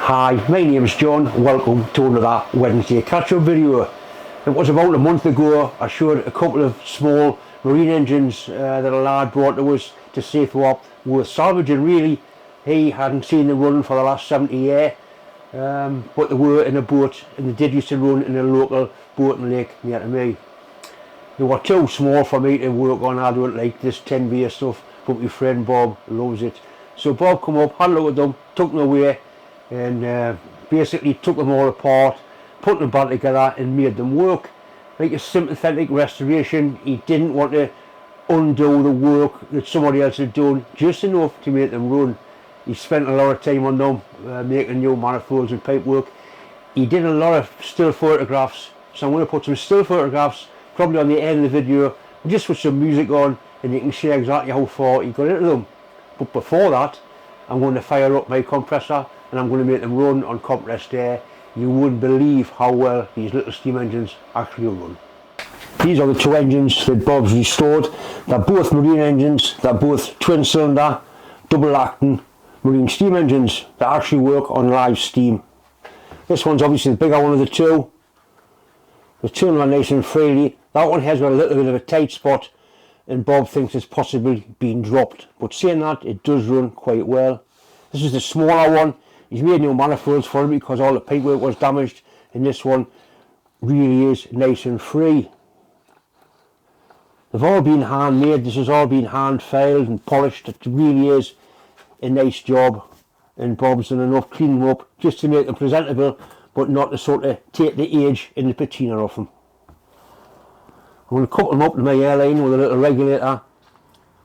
Hi, my name's John. Welcome to another Wednesday catch-up video. It was about a month ago I showed a couple of small marine engines that a lad brought to us to see if they were worth salvaging. Really, he hadn't seen them running for the last 70 years, but they were in a boat and they did used to run in a local boating lake near to me. They were too small for me to work on. I don't like this 10-beer stuff, but my friend Bob loves it. So Bob come up, had a look at them, took them away, and basically took them all apart, put them back together and made them work. Like a sympathetic restoration. He didn't want to undo the work that somebody else had done, just enough to make them run. He spent a lot of time on them, making new manifolds and pipework. He did a lot of still photographs, so I'm going to put some still photographs probably on the end of the video, just with some music on, and you can see exactly how far he got into them. But before that, I'm going to fire up my compressor and I'm going to make them run on compressed air. You wouldn't believe how well these little steam engines actually run. These are the two engines that Bob's restored. They're both marine engines. They're both twin cylinder, double acting marine steam engines that actually work on live steam. This one's obviously the bigger one of the two. The turn on nice and freely. That one has got a little bit of a tight spot and Bob thinks it's possibly been dropped. But saying that, it does run quite well. This is the smaller one. He's made new manifolds for it because all the pipework was damaged, and this one really is nice and free. They've all been handmade. This has all been hand filed and polished. It really is a nice job, and Bob's done enough cleaning them up just to make them presentable, but not to sort of take the age and the patina off them. I'm going to couple them up to my airline with a little regulator,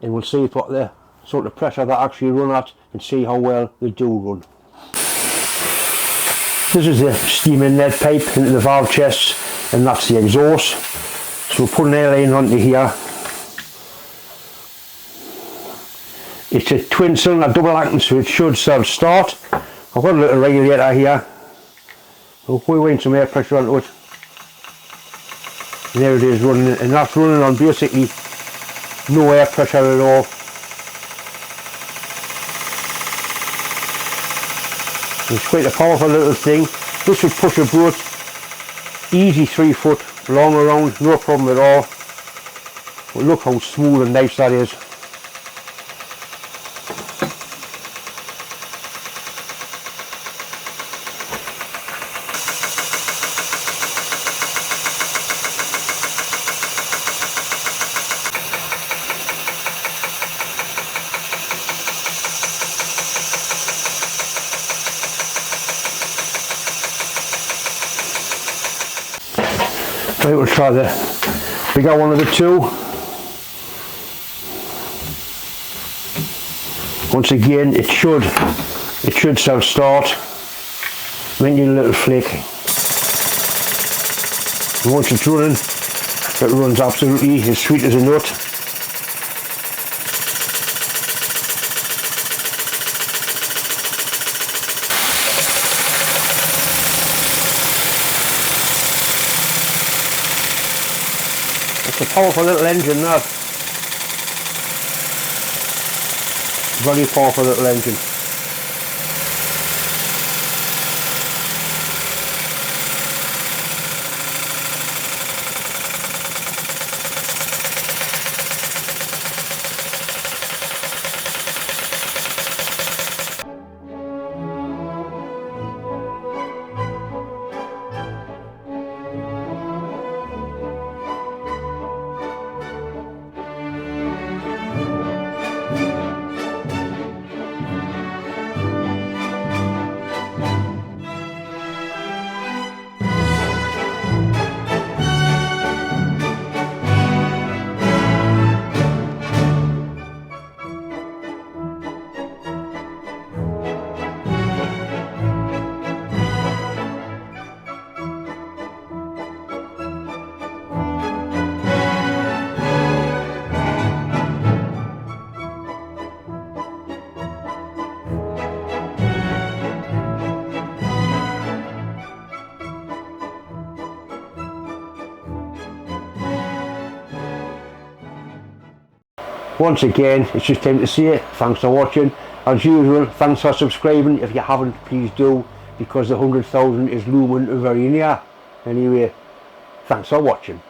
and we'll see what the sort of pressure they actually run at and see how well they do run. This is the steam inlet pipe into the valve chests, and that's the exhaust. So we'll put an airline onto here. It's a twin cylinder double acting, so it should self-start. I've got a little regulator here. We'll put in some air pressure onto it. And there it is running, and that's running on basically no air pressure at all. It's quite a powerful little thing. This would push a boat easy 3 foot long around, no problem at all. But look how smooth and nice that is. Right, we'll try the bigger one of the two. Once again, it should self-start. Might need a little flick. And once it's running, it runs absolutely as sweet as a nut. It's a powerful little engine, that. Very powerful little engine. Once again, it's just time to say thanks for watching. As usual, thanks for subscribing. If you haven't, please do. because the 100,000 is looming very near. Anyway, thanks for watching.